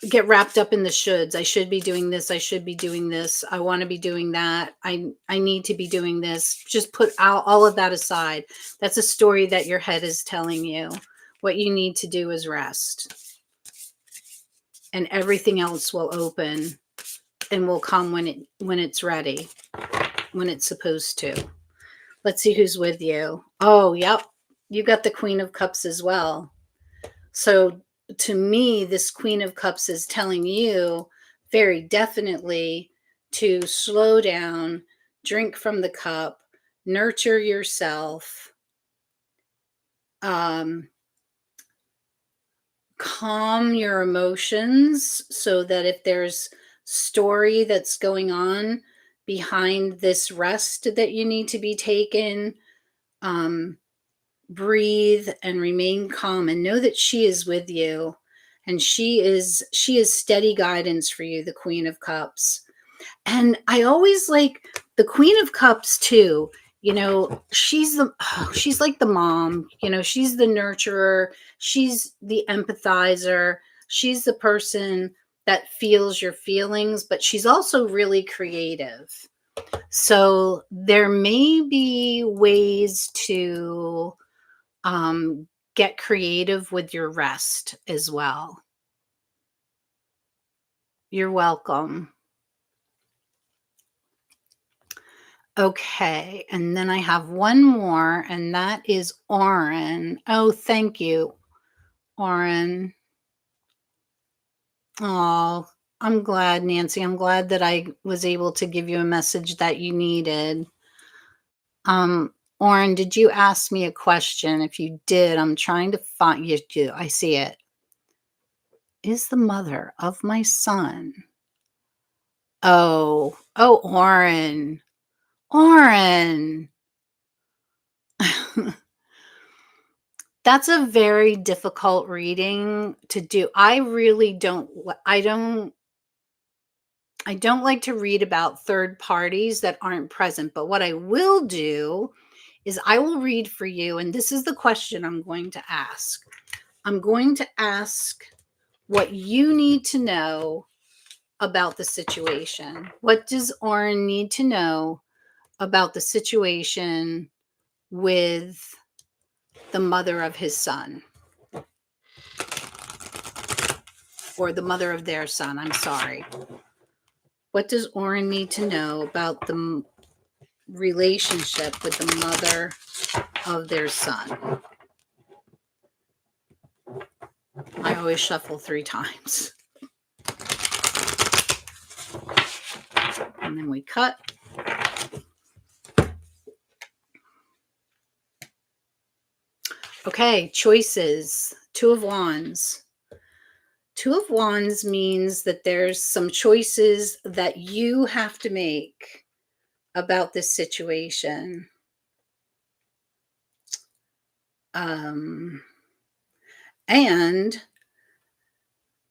get wrapped up in the shoulds, I should be doing this, I should be doing this, I want to be doing that, I need to be doing this, just put all of that aside. That's a story that your head is telling you. What you need to do is rest, and everything else will open and will come when it's ready, when it's supposed to. Let's see who's with you. Oh, yep. You got the Queen of Cups as well. So to me, this Queen of Cups is telling you very definitely to slow down, drink from the cup, nurture yourself, calm your emotions so that if there's story that's going on behind this rest that you need to be taken, breathe and remain calm and know that she is with you, and she is steady guidance for you, the Queen of Cups. And I always like the Queen of Cups too. She's like the mom, she's the nurturer, she's the empathizer, she's the person that feels your feelings, but she's also really creative. So there may be ways to get creative with your rest as well. You're welcome. Okay, and then I have one more, and that is Oren. Oh, thank you, Oren. Oh, I'm glad, Nancy. I'm glad that I was able to give you a message that you needed. Oren, did you ask me a question? If you did, I'm trying to find you. I see it. Is the mother of my son? Oh, Oren. Oren. That's a very difficult reading to do. I I don't like to read about third parties that aren't present, but what I will do is I will read for you, and this is the question I'm going to ask. I'm going to ask what you need to know about the situation. What does Oren need to know about the situation with the mother of his son? Or the mother of their son, I'm sorry. What does Oren need to know about the relationship with the mother of their son? I always shuffle 3 times. And then we cut. Okay, choices. 2 of Wands. 2 of Wands means that there's some choices that you have to make about this situation. And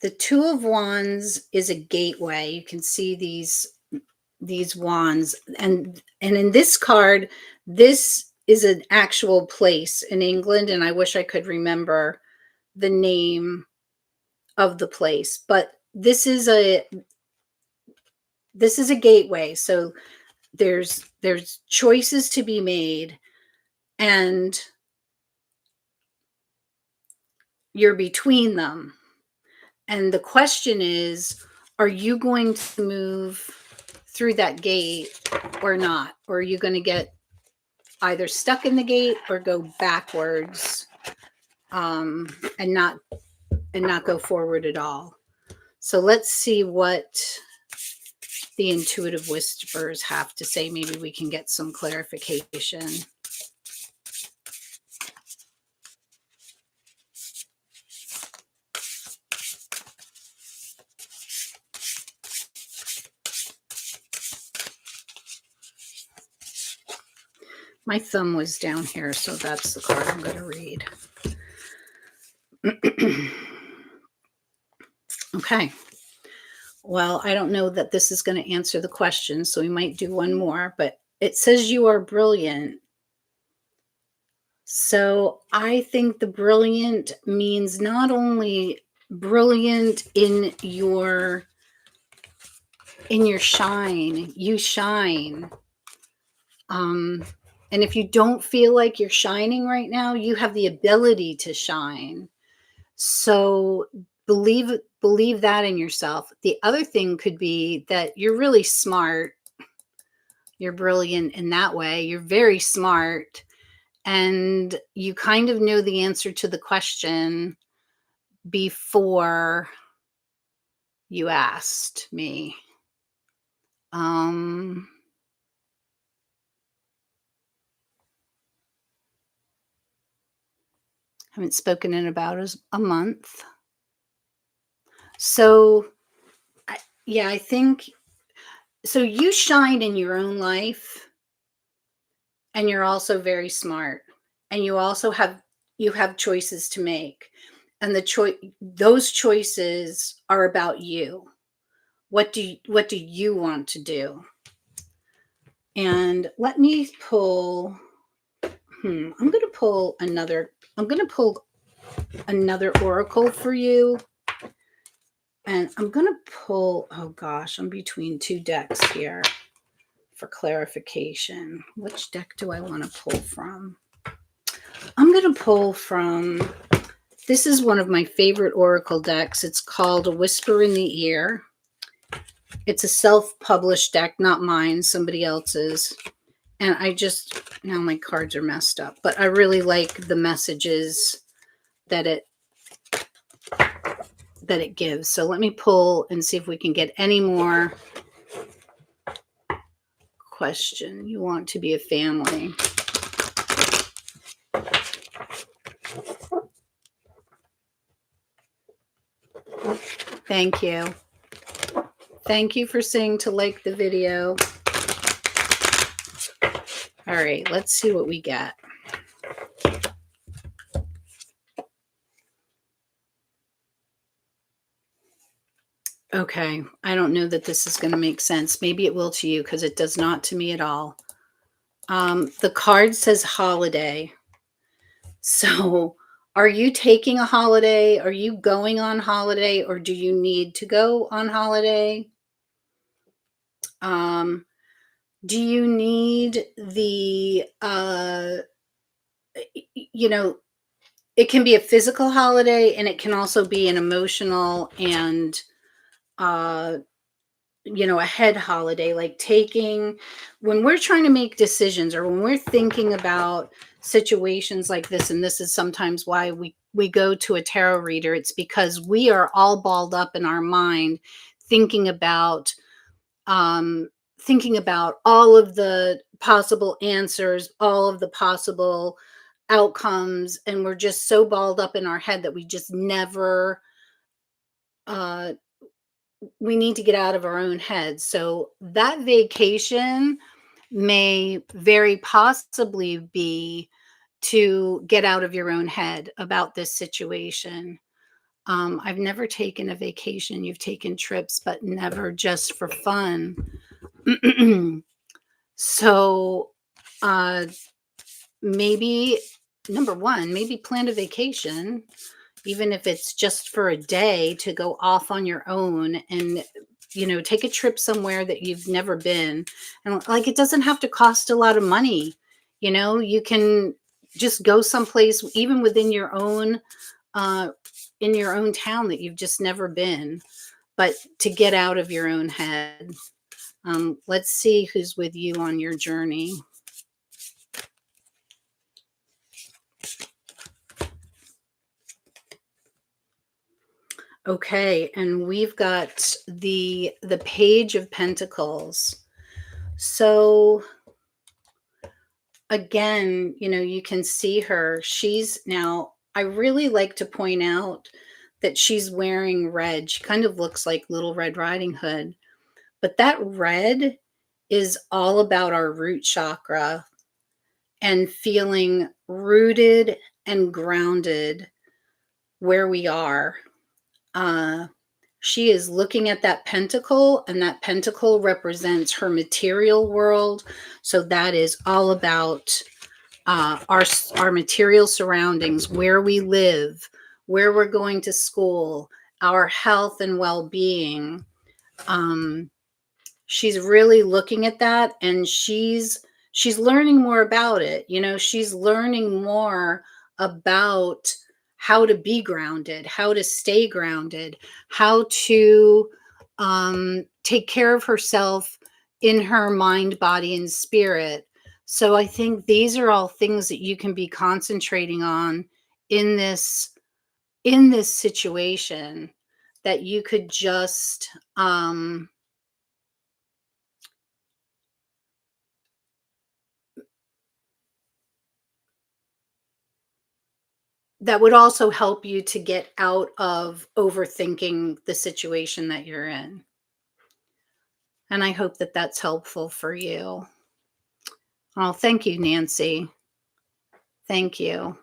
the 2 of Wands is a gateway. You can see these wands, and in this card, this is an actual place in England, and I wish I could remember the name of the place, but this is a gateway. So there's choices to be made, and you're between them. And the question is, are you going to move through that gate or not? Or are you going to get either stuck in the gate or go backwards, and not go forward at all? So let's see what the intuitive whispers have to say. Maybe we can get some clarification. My thumb was down here, so that's the card I'm going to read. Okay. Well, I don't know that this is going to answer the question, so we might do one more, but it says you are brilliant. So I think the brilliant means not only brilliant in your shine, you shine. And if you don't feel like you're shining right now, you have the ability to shine. So believe that in yourself. The other thing could be that you're really smart. You're brilliant in that way. You're very smart, and you kind of know the answer to the question before you asked me. Haven't spoken in about a month. So, I think, so you shine in your own life, and you're also very smart, and you also have choices to make, and those choices are about you. What do you want to do? And let me pull. I'm going to pull another. I'm going to pull another oracle for you. And I'm going to pull, oh gosh, I'm between 2 decks here for clarification. Which deck do I want to pull from? I'm going to pull from, this is one of my favorite oracle decks. It's called A Whisper in the Ear. It's a self-published deck, not mine, somebody else's. And now my cards are messed up, but I really like the messages that it gives. So let me pull and see if we can get any more. Question. You want to be a family. Thank you. Thank you for saying to like the video. All right, let's see what we get. Okay. I don't know that this is going to make sense. Maybe it will to you because it does not to me at all. The card says holiday. So, are you taking a holiday? Are you going on holiday or do you need to go on holiday? Um, do you need the you know, it can be a physical holiday and it can also be an emotional and uh a head holiday, like taking when we're trying to make decisions or when we're thinking about situations like this, and this is sometimes why we go to a tarot reader. It's because we are all balled up in our mind thinking about um thinking about all of the possible answers, all of the possible outcomes, and we're just so balled up in our head that we just never uh we need to get out of our own heads. So that vacation may very possibly be to get out of your own head about this situation. I've never taken a vacation. You've taken trips, but never just for fun. So, uh, maybe number one, maybe plan a vacation, even if it's just for a day to go off on your own and take a trip somewhere that you've never been. And like, it doesn't have to cost a lot of money. You can just go someplace even within your own uh in your own town that you've just never been, but to get out of your own head. Let's see who's with you on your journey. Okay, and we've got the page of pentacles. So again, you can see her. She's now, I really like to point out that she's wearing red. She kind of looks like Little Red Riding Hood, but that red is all about our root chakra and feeling rooted and grounded where we are. Uh, she is looking at that pentacle, and that pentacle represents her material world. So that is all about our material surroundings, where we live, where we're going to school, our health and well-being. Um, she's really looking at that, and she's learning more about it. She's learning more about how to be grounded, how to stay grounded, how to take care of herself in her mind, body, and spirit. So I think these are all things that you can be concentrating on in this situation, that you could just that would also help you to get out of overthinking the situation that you're in. And I hope that that's helpful for you. Oh, thank you, Nancy. Thank you.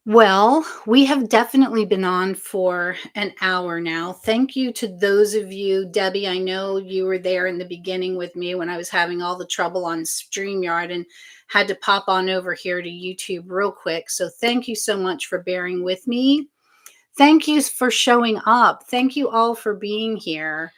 Well, we have definitely been on for an hour now. Thank you to those of you. Debbie, I know you were there in the beginning with me when I was having all the trouble on StreamYard and had to pop on over here to YouTube real quick. So thank you so much for bearing with me. Thank you for showing up. Thank you all for being here.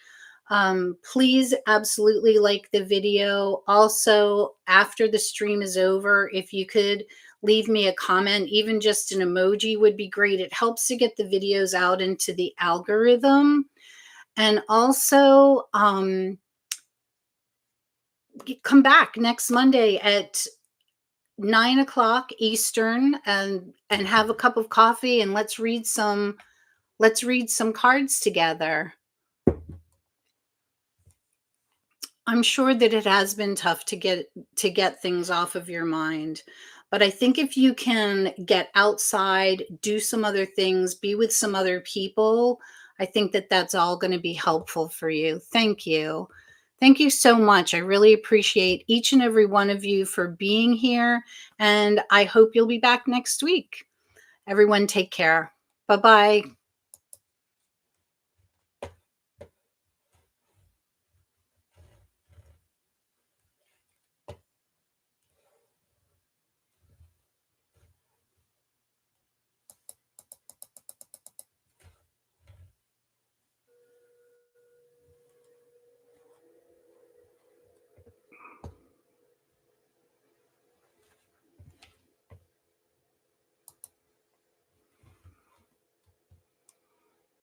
Please absolutely like the video. Also, after the stream is over, if you could leave me a comment, even just an emoji would be great. It helps to get the videos out into the algorithm. And also, come back next Monday at 9 o'clock Eastern and have a cup of coffee, and let's read some cards together. I'm sure that it has been tough to get things off of your mind. But I think if you can get outside, do some other things, be with some other people, I think that that's all going to be helpful for you. Thank you. Thank you so much. I really appreciate each and every one of you for being here. And I hope you'll be back next week. Everyone, take care. Bye bye.